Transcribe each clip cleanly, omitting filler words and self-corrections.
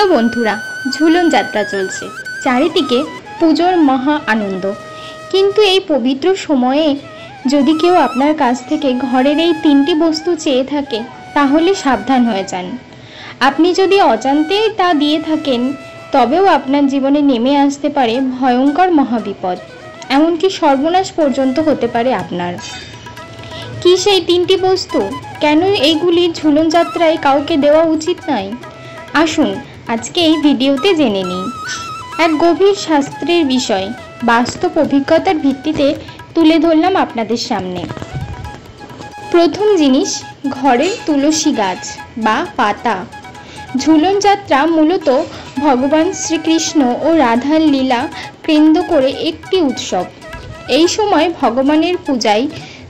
প্রিয় বন্ধুরা, ঝুলন যাত্রা চলছে, চারিদিকে পুজোর মহা আনন্দ। কিন্তু এই পবিত্র সময়ে যদি কেউ আপনার কাছ থেকে ঘরের এই 3টি বস্তু চেয়ে থাকে, তাহলে সাবধান হয়ে যান। আপনি যদি অজান্তেই তা দিয়ে থাকেন, তবেও আপনার জীবনে নেমে আসতে পারে ভয়ঙ্কর মহাবিপদ, এমনকি সর্বনাশ পর্যন্ত হতে পারে আপনার। কি সেই 3টি বস্তু? কেন এইগুলি ঝুলন যাত্রায় কাউকে দেওয়া উচিত নয়? আসুন আজকে এই ভিডিওতে জেনে নিই। এক গভীর শাস্ত্রের বিষয় বাস্তব অভিজ্ঞতার ভিত্তিতে তুলে ধরলাম আপনাদের সামনে। প্রথম জিনিস, ঘরের তুলসী গাছ বা পাতা। ঝুলন যাত্রা মূলত ভগবান শ্রীকৃষ্ণ ও রাধার লীলা কেন্দ্র করে একটি উৎসব। এই সময় ভগবানের পূজায়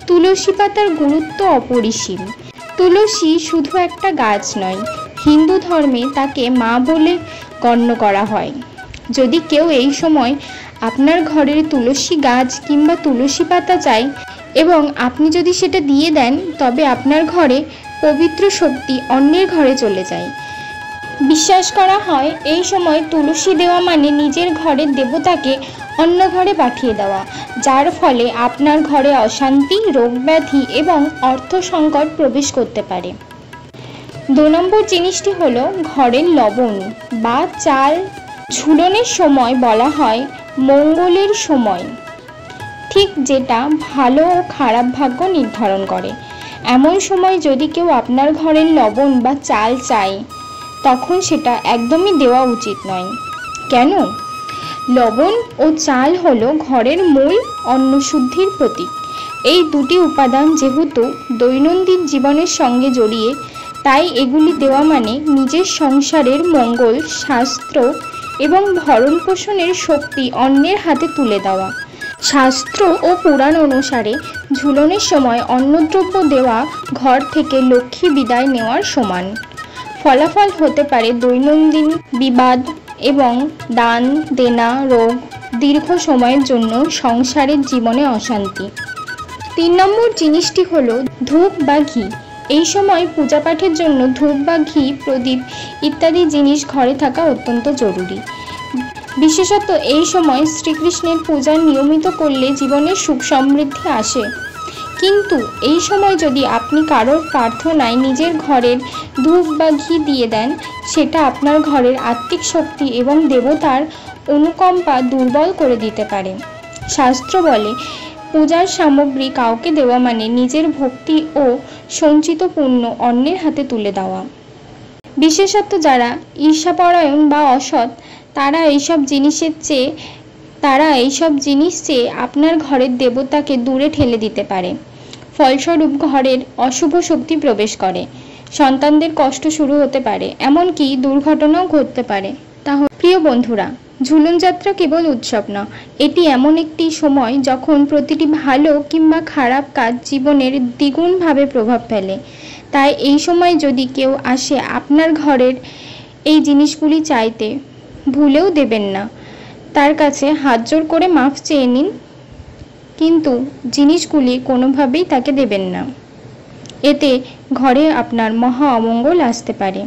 তুলসী পাতার গুরুত্ব অপরিসীম। তুলসী শুধু একটা গাছ নয়, হিন্দু ধর্মে তাকে মা বলে গণ্য করা হয়। যদি কেউ এই সময় আপনার ঘরের তুলসী গাছ কিংবা তুলসী পাতা চায় এবং আপনি যদি সেটা দিয়ে দেন, তবে আপনার ঘরে পবিত্র শক্তি অন্যের ঘরে চলে যায়। বিশ্বাস করা হয় এই সময় তুলসী দেওয়া মানে নিজের ঘরের দেবতাকে অন্য ঘরে পাঠিয়ে দেওয়া, যার ফলে আপনার ঘরে অশান্তি, রোগব্যাধি এবং অর্থ সংকট প্রবেশ করতে পারে। 2 নম্বর জিনিসটি হলো ঘরের লবণ বা চাল। ঝুলনের সময় বলা হয় মঙ্গলের সময়, ঠিক যেটা ভালো ও খারাপ ভাগ্য নির্ধারণ করে। এমন সময় যদি কেউ আপনার ঘরের লবণ বা চাল চায়, তখন সেটা একদমই দেওয়া উচিত নয়। কেন? লবণ ও চাল হলো ঘরের মূল অন্নশুদ্ধির প্রতীক। এই দুটি উপাদান যেহেতু দৈনন্দিন জীবনের সঙ্গে জড়িয়ে, তাই এগুলি দেওয়া মানে নিজের সংসারের মঙ্গল, শাস্ত্র এবং ভরণ পোষণের শক্তি অন্যের হাতে তুলে দেওয়া। শাস্ত্র ও পুরাণ অনুসারে ঝুলনের সময় অন্নদ্রব্য দেওয়া ঘর থেকে লক্ষ্মী বিদায় নেওয়ার সমান। ফলাফল হতে পারে দৈনন্দিন বিবাদ এবং দান দেনা, রোগ, দীর্ঘ সময়ের জন্য সংসারের জীবনে অশান্তি। 3 নম্বর জিনিসটি হলো ধূপ বা ঘি। এই সময় পূজা পাঠের জন্য ধূপ বা ঘি, প্রদীপ ইত্যাদি জিনিস ঘরে থাকা অত্যন্ত জরুরি। বিশেষত এই সময় শ্রীকৃষ্ণের পূজা নিয়মিত করলে জীবনে সুখ সমৃদ্ধি আসে। কিন্তু এই সময় যদি আপনি কারোর প্রার্থনায় নিজের ঘরের ধূপ বা ঘি দিয়ে দেন, সেটা আপনার ঘরের আত্মিক শক্তি এবং দেবতার অনুকম্পা দুর্বল করে দিতে পারে। শাস্ত্র বলে, পূজার সামগ্রী কাউকে দেওয়া মানে নিজের ভক্তি ও সঞ্চিত পুণ্য অন্যের হাতে তুলে দেওয়া। বিশেষত যারা ঈর্ষাপরায়ণ বা অসৎ, তারা এইসব জিনিস চেয়ে আপনার ঘরের দেবতাকে দূরে ঠেলে দিতে পারে। ফলস্বরূপ ঘরের অশুভ শক্তি প্রবেশ করে, সন্তানদের কষ্ট শুরু হতে পারে, এমনকি দুর্ঘটনাও ঘটতে পারে। তাহলে প্রিয় বন্ধুরা, ঝুলন যাত্রা কেবল উৎসব না, এটি এমন একটি সময় যখন প্রতিটি ভালো কিংবা খারাপ কাজ জীবনের দ্বিগুণভাবে প্রভাব ফেলে। তাই এই সময় যদি কেউ আসে আপনার ঘরের এই জিনিসগুলি চাইতে, ভুলেও দেবেন না। তার কাছে হাত জোর করে মাফ চেয়ে নিন, কিন্তু জিনিসগুলি কোনোভাবেই তাকে দেবেন না। এতে ঘরে আপনার মহা অমঙ্গল আসতে পারে।